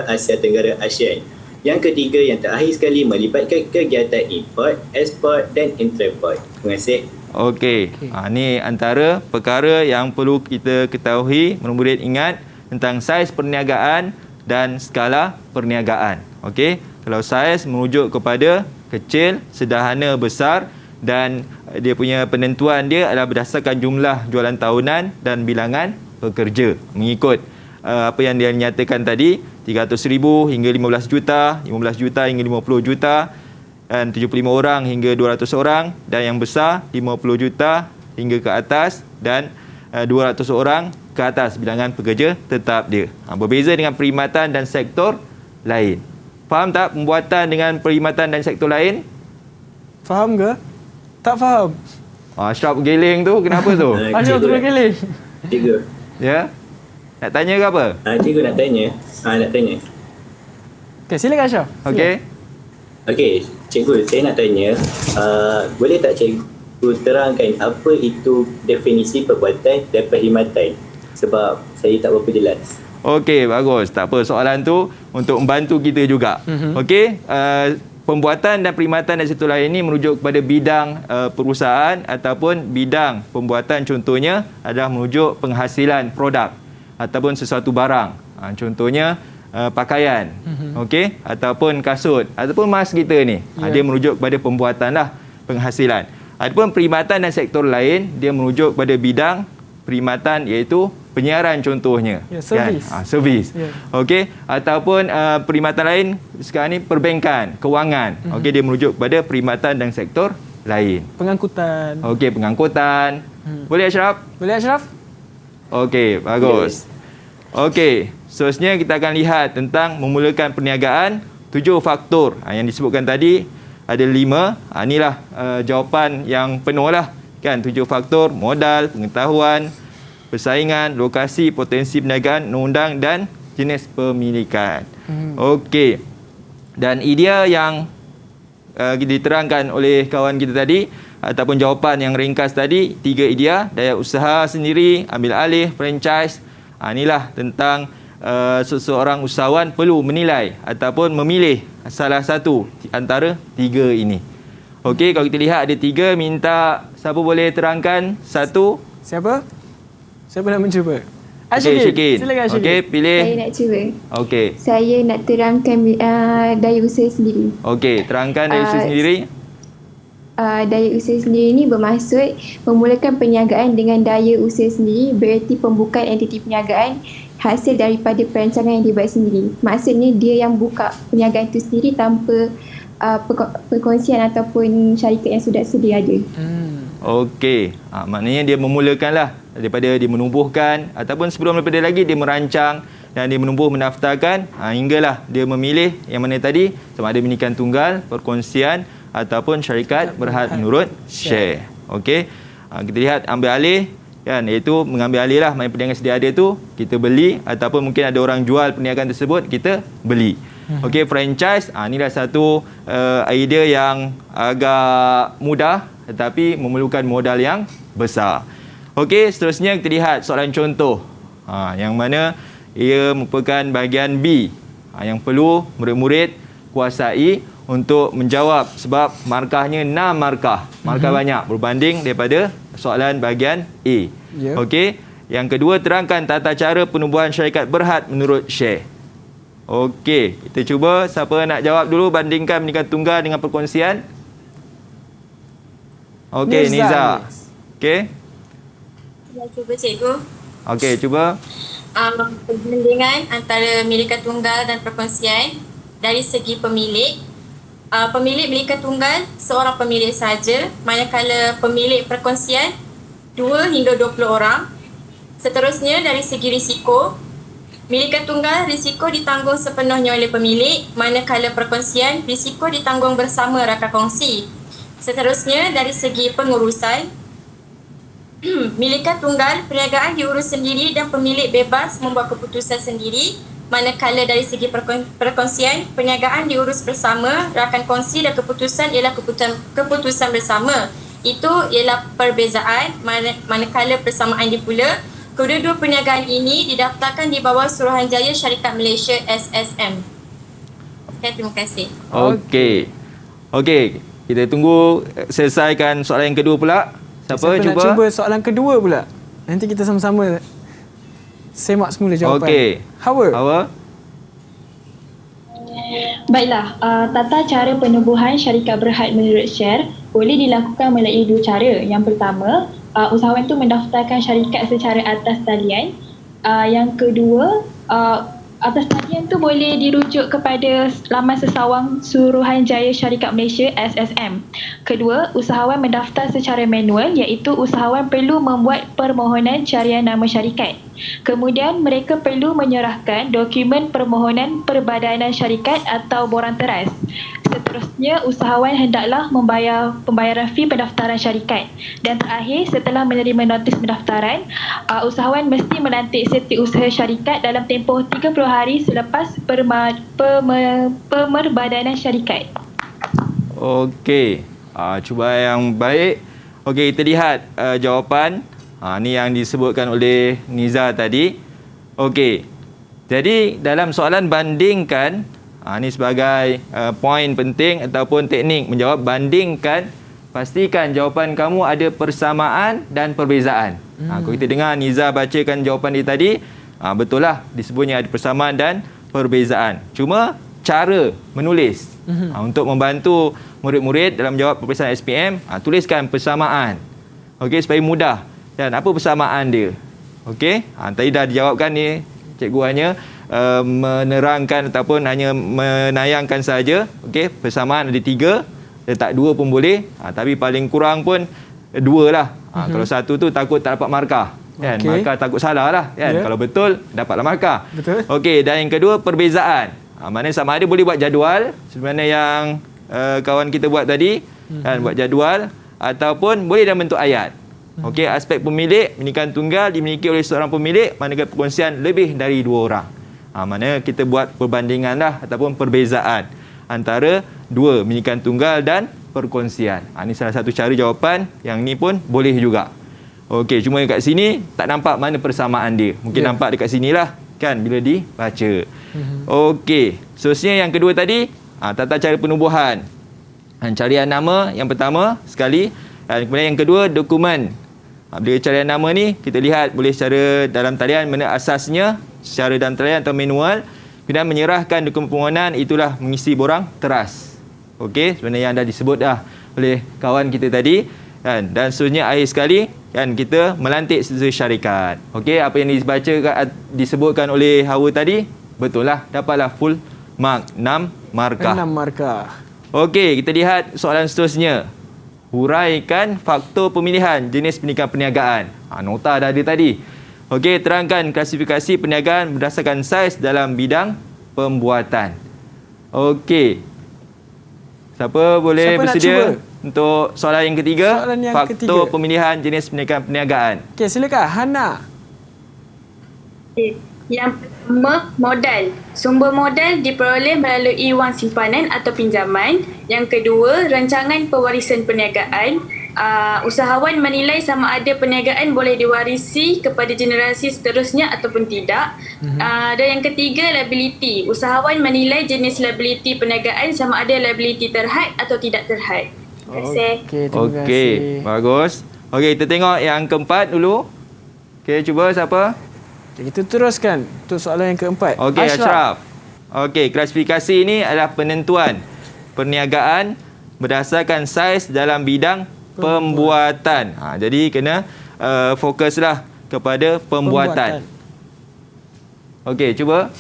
Asia Tenggara ASEAN. Yang ketiga, yang terakhir sekali, melibatkan kegiatan import, ekspor dan intra-import. Terima kasih. Okey, ini antara perkara yang perlu kita ketahui, murid-murid ingat tentang saiz perniagaan dan skala perniagaan. Okey, kalau saiz merujuk kepada kecil, sederhana, besar dan dia punya penentuan dia adalah berdasarkan jumlah jualan tahunan dan bilangan pekerja mengikut apa yang dia nyatakan tadi, 300,000 hingga 15 juta, 15 juta hingga 50 juta dan 75 orang hingga 200 orang, dan yang besar 50 juta hingga ke atas dan 200 orang ke atas bilangan pekerja tetap dia. Berbeza dengan perkhidmatan dan sektor lain. Faham tak pembuatan dengan perkhidmatan dan sektor lain? Faham ke? Tak faham. Ashraf geling tu kenapa tu? Ashraf terus geling. Cikgu. Ya? Nak tanya ke apa? Cikgu nak tanya. Nak tanya. Okey, silakan Ashraf. Okey. Okey, cikgu, saya nak tanya, boleh tak cikgu terangkan apa itu definisi perbuatan dan perkhidmatan? Sebab saya tak berapa jelas. Okey, bagus. Tak apa, soalan tu untuk membantu kita juga. Okey, pembuatan dan perkhidmatan dan sektor lain ini merujuk kepada bidang perusahaan ataupun bidang pembuatan, contohnya adalah merujuk penghasilan produk ataupun sesuatu barang. Contohnya pakaian, okey, ataupun kasut ataupun mas kita ni. Dia merujuk kepada pembuatan lah, penghasilan. Adapun perkhidmatan dan sektor lain, dia merujuk kepada bidang perkhidmatan iaitu penyiaran contohnya. Servis. Servis. Okey, ataupun perkhidmatan lain sekarang ni perbankan, kewangan. Okey, dia merujuk kepada perkhidmatan dan sektor lain. Pengangkutan. Okey, pengangkutan. Boleh Ashraf? Boleh Ashraf? Okey, bagus. Okey, seterusnya kita akan lihat tentang memulakan perniagaan, 7 faktor yang disebutkan tadi. Ada 5. Inilah jawapan yang penuh lah. Kan, 7 faktor: modal, pengetahuan, persaingan, lokasi, potensi perniagaan, undang dan jenis pemilikan. Okey. Dan idea yang diterangkan oleh kawan kita tadi ataupun jawapan yang ringkas tadi, 3 idea: daya usaha sendiri, ambil alih, franchise. Inilah tentang seseorang usahawan perlu menilai ataupun memilih salah satu antara 3 ini. Okey, kalau kita lihat ada 3, minta siapa boleh terangkan satu? Siapa? Siapa nak mencuba? Syikin. Silakan Syikin. Okey, pilih. Saya nak cuba. Okey. Saya nak terangkan daya usaha sendiri. Okey, terangkan daya usaha sendiri. Daya usaha sendiri ni bermaksud memulakan perniagaan dengan daya usaha sendiri, bererti pembukaan entiti perniagaan hasil daripada perancangan yang dibuat sendiri. Maksudnya dia yang buka perniagaan itu sendiri tanpa perkongsian ataupun syarikat yang sudah sedia ada. Okey, maknanya dia memulakanlah daripada dia menubuhkan ataupun sebelum daripada lagi dia merancang dan dia menubuh, mendaftarkan hinggalah dia memilih yang mana tadi, sama ada minikan tunggal, perkongsian ataupun syarikat berhad menurut share. Okey, kita lihat ambil alih kan, iaitu mengambil alih lah main perniagaan sedia ada tu kita beli ataupun mungkin ada orang jual perniagaan tersebut kita beli. Okey, franchise, inilah satu idea yang agak mudah tetapi memerlukan modal yang besar. Okey, seterusnya kita lihat soalan contoh. Yang mana ia merupakan bahagian B. Yang perlu murid-murid kuasai untuk menjawab sebab markahnya 6 markah. Markah banyak berbanding daripada soalan bahagian A. Ya. Okey. Yang kedua, terangkan tata cara penubuhan syarikat berhad menurut Syekh. Okey, kita cuba siapa nak jawab dulu bandingkan pendidikan tunggal dengan perkongsian. Okey, Niza. Okey. Saya cuba cikgu. Okey, cuba. Perbandingan antara milikan tunggal dan perkongsian dari segi pemilik. Pemilik milikan tunggal seorang pemilik sahaja, manakala pemilik perkongsian 2 hingga 20 orang. Seterusnya dari segi risiko, milikan tunggal risiko ditanggung sepenuhnya oleh pemilik, manakala perkongsian risiko ditanggung bersama rakan kongsi. Seterusnya dari segi pengurusan, milikan tunggal perniagaan diurus sendiri dan pemilik bebas membuat keputusan sendiri, manakala dari segi perkongsian perniagaan diurus bersama rakan kongsi dan keputusan ialah keputusan bersama. Itu ialah perbezaan, manakala persamaan dia pula. Kedua-dua perniagaan ini didaftarkan di bawah Suruhanjaya Syarikat Malaysia SSM. Okay, terima kasih. Okey. Okey, kita tunggu selesaikan soalan yang kedua pula. Siapa Siapa cuba? nak cuba soalan kedua pula? Nanti kita sama-sama semak semula jawapan. Okey. Hawa. Baiklah, tata cara penubuhan syarikat berhad menurut share boleh dilakukan melalui 2 cara. Yang pertama, usahawan itu mendaftarkan syarikat secara atas talian. Yang kedua, atas talian tu boleh dirujuk kepada laman sesawang Suruhanjaya Syarikat Malaysia SSM. Kedua, usahawan mendaftar secara manual iaitu usahawan perlu membuat permohonan carian nama syarikat. Kemudian mereka perlu menyerahkan dokumen permohonan perbadanan syarikat atau borang teras. Seterusnya, usahawan hendaklah membayar pembayaran fee pendaftaran syarikat. Dan terakhir, setelah menerima notis pendaftaran, usahawan mesti melantik setiausaha syarikat dalam tempoh 30 hari selepas pemerbadanan syarikat. Okey. Cuba yang baik. Okey, kita lihat jawapan. Ni yang disebutkan oleh Niza tadi. Okey. Jadi dalam soalan bandingkan, ini sebagai poin penting ataupun teknik menjawab, bandingkan, pastikan jawapan kamu ada persamaan dan perbezaan. Kalau kita dengar Niza bacakan jawapan dia tadi, betul lah disebutnya ada persamaan dan perbezaan. Cuma cara menulis untuk membantu murid-murid dalam jawab peperiksaan SPM, tuliskan persamaan. Okey, supaya mudah. Dan apa persamaan dia? Okey, tadi dah dijawabkan ni, cikgu hanya menerangkan ataupun hanya menayangkan saja. Okey, persamaan ada 3, letak 2 pun boleh, tapi paling kurang pun 2 lah. Kalau 1 tu takut tak dapat markah, kan? Okay. Markah takut salah lah, kan? Kalau betul dapatlah markah. Betul. Okey, dan yang kedua perbezaan. Maknanya sama ada boleh buat jadual sebenarnya yang kawan kita buat tadi, kan, buat jadual, ataupun boleh dalam bentuk ayat. Okey, aspek pemilik, milikan tunggal dimiliki oleh seorang pemilik, manakala perkongsian lebih dari 2 orang. Mana kita buat perbandingan lah ataupun perbezaan antara 2 milikan tunggal dan perkongsian. Ini salah satu cara jawapan, yang ni pun boleh juga. Okey, cuma kat sini tak nampak mana persamaan dia. Mungkin nampak dekat sinilah, kan, bila dibaca. Okey, seterusnya yang kedua tadi, tata cara penubuhan. Carian nama yang pertama sekali, dan kemudian yang kedua dokumen. Bila carian nama ni kita lihat boleh secara dalam talian, mana asasnya secara dalam talian atau manual. Kemudian menyerahkan dokumen permohonan, itulah mengisi borang teras. Okey, sebenarnya yang dah disebut dah oleh kawan kita tadi, kan. Dan seterusnya akhir sekali, kan, kita melantik setiausaha syarikat. Okey, apa yang disebutkan oleh Hawa tadi betul lah, dapatlah full mark, 6 markah. 6 markah. Okey, kita lihat soalan seterusnya. Huraikan faktor pemilihan jenis pendidikan perniagaan. Nota dah ada tadi. Okey, terangkan klasifikasi perniagaan berdasarkan saiz dalam bidang pembuatan. Okey. Siapa boleh bersedia untuk soalan yang ketiga? Soalan yang faktor ketiga. pemilihan jenis pendidikan perniagaan. Okey, silakan Hana. Yang pertama, modal. Sumber modal diperoleh melalui wang simpanan atau pinjaman. Yang kedua, rancangan pewarisan perniagaan. Usahawan menilai sama ada perniagaan boleh diwarisi kepada generasi seterusnya ataupun tidak. Dan yang ketiga, liability. Usahawan menilai jenis liability perniagaan sama ada liability terhad atau tidak terhad. Terima kasih. Terima kasih. Okey, bagus. Okey, kita tengok yang keempat dulu. Okey, cuba siapa? Kita teruskan untuk soalan yang keempat. Okey, Ashraf. Okey, klasifikasi ini adalah penentuan perniagaan berdasarkan saiz dalam bidang pembuatan. Jadi kena fokuslah kepada pembuatan. Okey, cuba.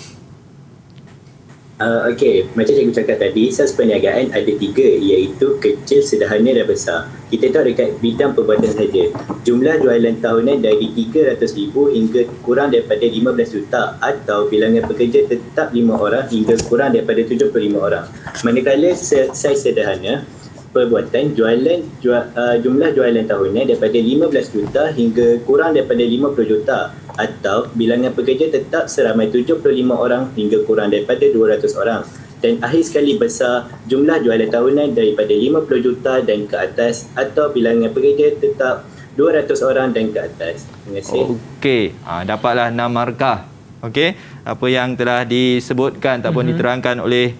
Okey, macam cikgu cakap tadi, saiz perniagaan ada 3, iaitu kecil, sederhana dan besar. Kita tahu dekat bidang perbuatan saja. Jumlah jualan tahunan dari 300,000 hingga kurang daripada 15 juta atau bilangan pekerja tetap 5 orang hingga kurang daripada 75 orang. Manakala saiz sederhana perbuatan jumlah jualan tahunan daripada 15 juta hingga kurang daripada 50 juta atau bilangan pekerja tetap seramai 75 orang hingga kurang daripada 200 orang. Dan akhir sekali besar, jumlah jualan tahunan daripada 50 juta dan ke atas atau bilangan pekerja tetap 200 orang dan ke atas. Terima kasih. Okey, dapatlah 6 markah. Okey, apa yang telah disebutkan ataupun diterangkan oleh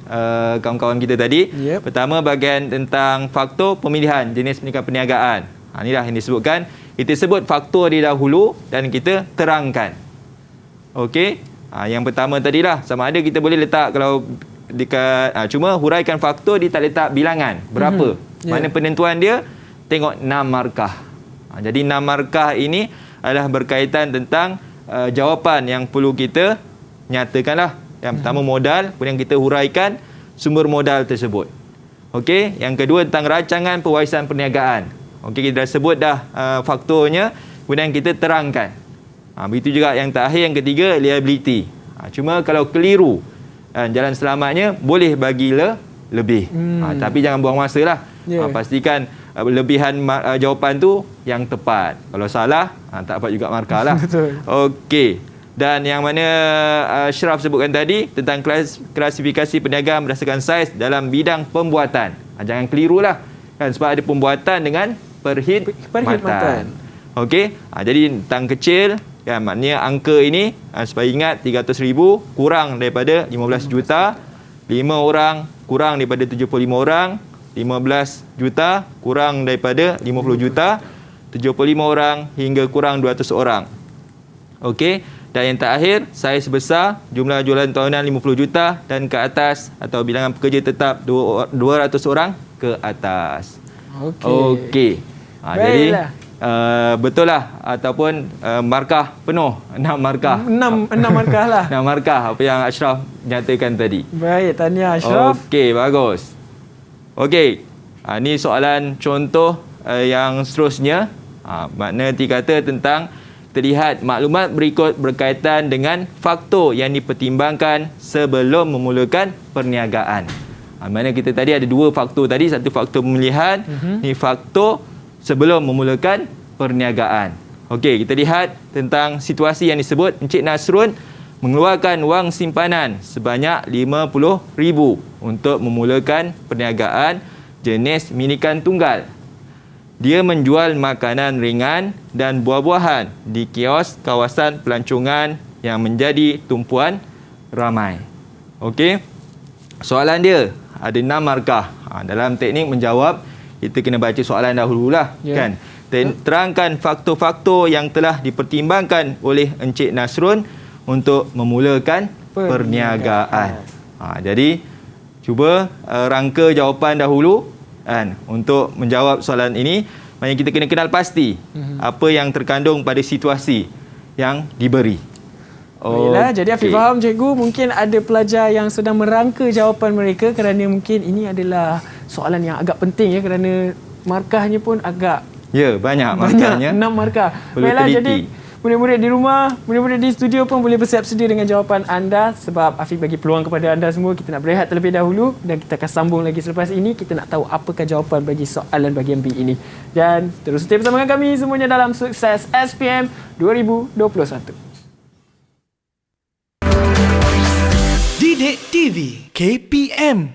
kawan-kawan kita tadi. Pertama, bahagian tentang faktor pemilihan jenis perniagaan. Inilah yang disebutkan. Kita sebut faktor di dahulu dan kita terangkan. Okey, yang pertama tadilah, sama ada kita boleh letak kalau dekat cuma huraikan faktor, dia tak letak bilangan berapa. Mana penentuan dia, tengok 6 markah. Jadi 6 markah ini adalah berkaitan tentang jawapan yang perlu kita nyatakanlah. Yang pertama modal, kemudian kita huraikan sumber modal tersebut. Okey, yang kedua tentang rancangan pewarisan perniagaan. Okey, kita dah sebut dah faktornya, kemudian kita terangkan. Begitu juga yang terakhir, yang ketiga, liability. Cuma kalau keliru, jalan selamatnya boleh bagi lebih. Tapi jangan buang masa lah. Pastikan lebihan jawapan tu yang tepat. Kalau salah, tak dapat juga markah lah. Okey. Dan yang mana Ashraf sebutkan tadi tentang klasifikasi perniagaan berdasarkan saiz dalam bidang pembuatan. Jangan keliru lah. Kan, sebab ada pembuatan dengan perkhidmatan. Okey. Jadi tentang kecil, kan, maknanya angka ini supaya ingat 300,000 kurang daripada 15 juta, 5 orang kurang daripada 75 orang, 15 juta kurang daripada 50 juta, 75 orang hingga kurang 200 orang. Okey, dan yang terakhir, saiz besar, jumlah jualan tahunan 50 juta dan ke atas atau bilangan pekerja tetap 200 orang ke atas. Okey. Jadi betul lah ataupun markah penuh, 6 markah. 6 markah lah. 6 markah apa yang Ashraf nyatakan tadi. Baik, tahniah Ashraf. Okey, bagus. Okey. Ini soalan contoh yang seterusnya. Makna dikata tentang terlihat maklumat berikut berkaitan dengan faktor yang dipertimbangkan sebelum memulakan perniagaan. Mana kita tadi ada 2 faktor tadi, satu faktor pemilihan, ni faktor sebelum memulakan perniagaan. Okey, kita lihat tentang situasi yang disebut. Encik Nasrun mengeluarkan wang simpanan sebanyak 50,000 untuk memulakan perniagaan jenis milikan tunggal. Dia menjual makanan ringan dan buah-buahan di kios kawasan pelancongan yang menjadi tumpuan ramai. Okey. Soalan dia ada 6 markah. Dalam teknik menjawab, kita kena baca soalan dahululah, kan? Terangkan faktor-faktor yang telah dipertimbangkan oleh Encik Nasrun untuk memulakan perniagaan. Jadi cuba rangka jawapan dahulu, kan, untuk menjawab soalan ini. Maknanya kita kena kenal pasti apa yang terkandung pada situasi yang diberi. Baiklah, jadi Afiq faham cikgu, mungkin ada pelajar yang sedang merangka jawapan mereka kerana mungkin ini adalah soalan yang agak penting ya, kerana markahnya pun agak banyak markahnya. 6 markah. Baiklah, jadi murid-murid di rumah, murid-murid di studio pun boleh bersiap sedia dengan jawapan anda, sebab Afiq bagi peluang kepada anda semua. Kita nak berehat terlebih dahulu dan kita akan sambung lagi selepas ini. Kita nak tahu apakah jawapan bagi soalan bahagian B ini. Dan terus stay bersama dengan kami semuanya dalam Sukses SPM 2021. Didik TV KPM.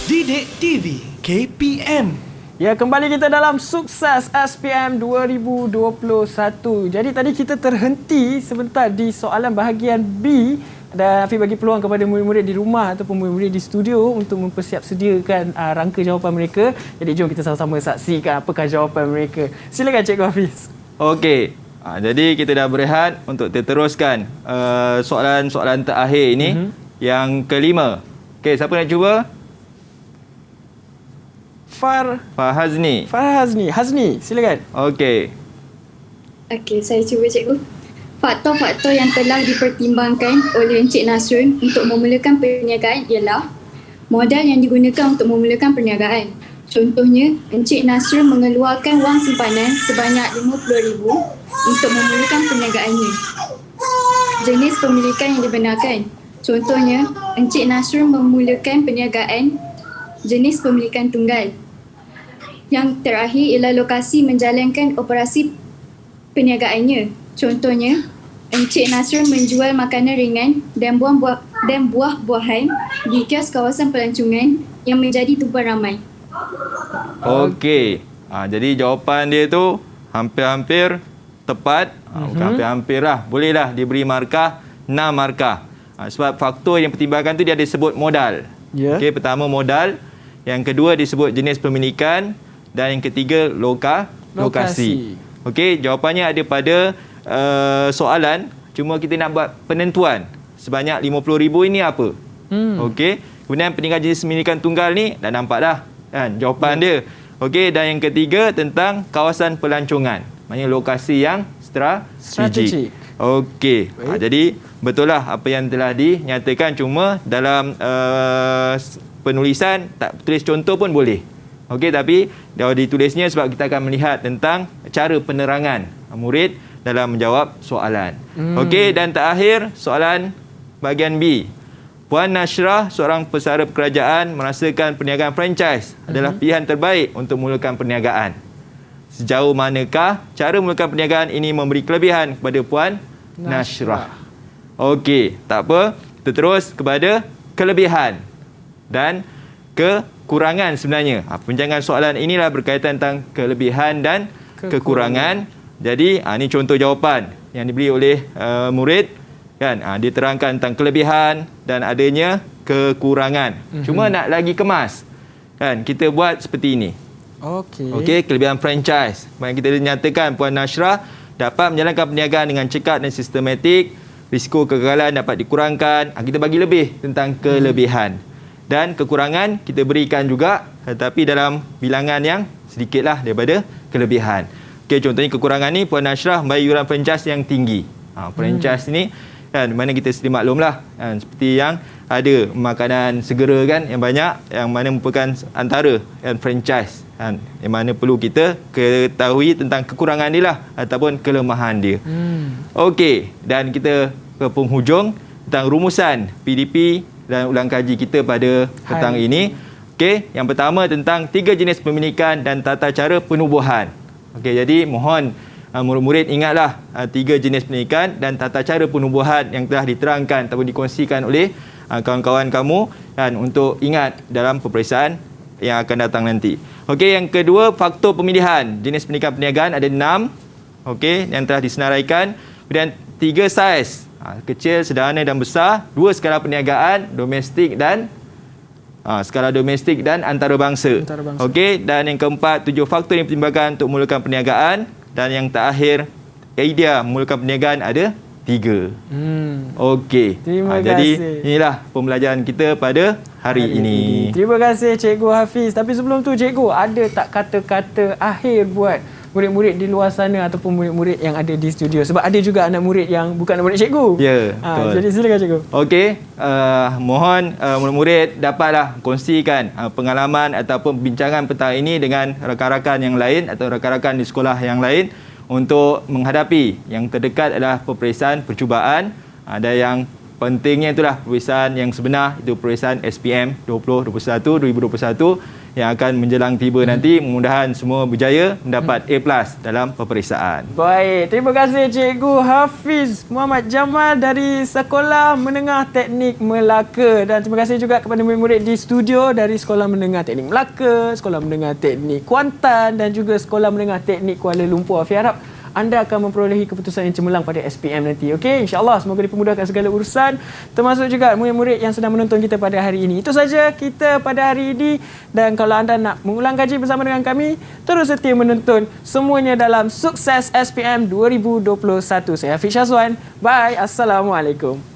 Didik TV KPM. Ya, kembali kita dalam Sukses SPM 2021. Jadi tadi kita terhenti sebentar di soalan bahagian B dan Hafiz bagi peluang kepada murid-murid di rumah ataupun murid-murid di studio untuk mempersiap sediakan rangka jawapan mereka. Jadi jom kita sama-sama saksikan apakah jawapan mereka. Silakan Cikgu Hafiz. Okey. Jadi kita dah berehat untuk teruskan soalan-soalan terakhir ini. Yang kelima. Okey, siapa nak cuba? Hazni. Hazni, silakan. Okey. Okey, saya cuba cikgu. Faktor-faktor yang telah dipertimbangkan oleh Encik Nasrul untuk memulakan perniagaan ialah modal yang digunakan untuk memulakan perniagaan. Contohnya, Encik Nasrul mengeluarkan wang simpanan sebanyak RM50,000 untuk memulakan perniagaannya. Jenis pemilikan yang dibenarkan. Contohnya, Encik Nasrul memulakan perniagaan jenis pemilikan tunggal. Yang terakhir ialah lokasi menjalankan operasi perniagaannya. Contohnya, Encik Nasrul menjual makanan ringan dan buah-buahan di kios kawasan pelancongan yang menjadi tumpuan ramai. Okey. Jadi jawapan dia tu hampir-hampir tepat. Bukan hampir-hampir lah. Bolehlah diberi markah 6 markah. Sebab faktor yang pertimbangkan tu dia ada sebut modal. Yeah. Okey, pertama modal. Yang kedua disebut jenis pemilikan. Dan yang ketiga lokasi. Okey, jawapannya ada pada soalan. Cuma kita nak buat penentuan. Sebanyak RM50,000 ini apa? Okey. Kemudian peningkatan jenis pemilikan tunggal ni dah nampak dah kan jawapan dia. Okey, dan yang ketiga tentang kawasan pelancongan. Maknanya lokasi yang strategik. Okey. Jadi betul lah apa yang telah dinyatakan, cuma dalam penulisan tak tulis contoh pun boleh. Okey, tapi dah ditulisnya sebab kita akan melihat tentang cara penerangan murid dalam menjawab soalan. Okey, dan terakhir soalan bahagian B. Puan Nashrah, seorang pesara kerajaan, merasakan perniagaan franchise adalah pilihan terbaik untuk memulakan perniagaan. Sejauh manakah cara memulakan perniagaan ini memberi kelebihan kepada Puan Nashrah? Okey, tak apa. Kita terus kepada kelebihan dan kekurangan sebenarnya. Perbincangan soalan inilah berkaitan tentang kelebihan dan kekurangan. Jadi, ini contoh jawapan yang diberi oleh murid. Kan, dia terangkan tentang kelebihan dan adanya kekurangan. Cuma nak lagi kemas. Kan, kita buat seperti ini. Okey, kelebihan franchise. Yang kita nyatakan Puan Nashrah dapat menjalankan perniagaan dengan cepat dan sistematik. Risiko kegagalan dapat dikurangkan. Kita bagi lebih tentang kelebihan. Dan kekurangan kita berikan juga, tetapi dalam bilangan yang sedikitlah daripada kelebihan. Okey, contohnya kekurangan ni Puan Nashrah membayar yuran franchise yang tinggi. Franchise ni kan, mana kita sedia maklumlah kan, seperti yang ada makanan segera kan yang banyak, yang mana merupakan antara kan, franchise kan, yang mana perlu kita ketahui tentang kekurangan dia lah ataupun kelemahan dia. Okey, dan kita ke penghujung tentang rumusan PDP dan ulang kaji kita pada petang ini. Okey, yang pertama tentang 3 jenis pemilikan dan tata cara penubuhan. Okey, jadi mohon murid-murid ingatlah 3 jenis pendidikan dan tata cara penubuhan yang telah diterangkan ataupun dikongsikan oleh kawan-kawan kamu dan untuk ingat dalam peperiksaan yang akan datang nanti. Okey, yang kedua faktor pemilihan. Jenis pendidikan perniagaan ada 6. Okey, yang telah disenaraikan. Kemudian 3 saiz, kecil, sederhana dan besar. 2 skala perniagaan, domestik dan skala domestik dan antarabangsa. Okey, dan yang keempat 7 faktor yang dipertimbangkan untuk memulakan perniagaan. Dan yang terakhir, idea memulakan perniagaan ada 3. Okey. Terima kasih. Jadi inilah pembelajaran kita pada hari ini. Terima kasih Cikgu Hafiz. Tapi sebelum tu Cikgu, ada tak kata-kata akhir buat murid-murid di luar sana ataupun murid-murid yang ada di studio? Sebab ada juga anak murid yang bukan anak murid Cikgu. Ya, betul. Jadi silakan Cikgu. Okey, mohon murid-murid dapatlah kongsikan pengalaman ataupun bincangan petang ini dengan rakan-rakan yang lain atau rakan-rakan di sekolah yang lain untuk menghadapi yang terdekat adalah peperiksaan percubaan. Ada yang pentingnya itulah peperiksaan yang sebenar, itu peperiksaan SPM 2021. yang akan menjelang tiba nanti. Mudah-mudahan semua berjaya mendapat A+ dalam peperiksaan. Baik, terima kasih Cikgu Hafiz Muhammad Jamal dari Sekolah Menengah Teknik Melaka, dan terima kasih juga kepada murid-murid di studio dari Sekolah Menengah Teknik Melaka, Sekolah Menengah Teknik Kuantan dan juga Sekolah Menengah Teknik Kuala Lumpur. Afi harap anda akan memperolehi keputusan yang cemerlang pada SPM nanti. Okey, insya-Allah semoga dipermudahkan segala urusan, termasuk juga murid-murid yang sedang menonton kita pada hari ini. Itu saja kita pada hari ini, dan kalau anda nak mengulang kaji bersama dengan kami, terus setia menonton semuanya dalam Sukses SPM 2021. Saya Hafiz Syazwan. Bye. Assalamualaikum.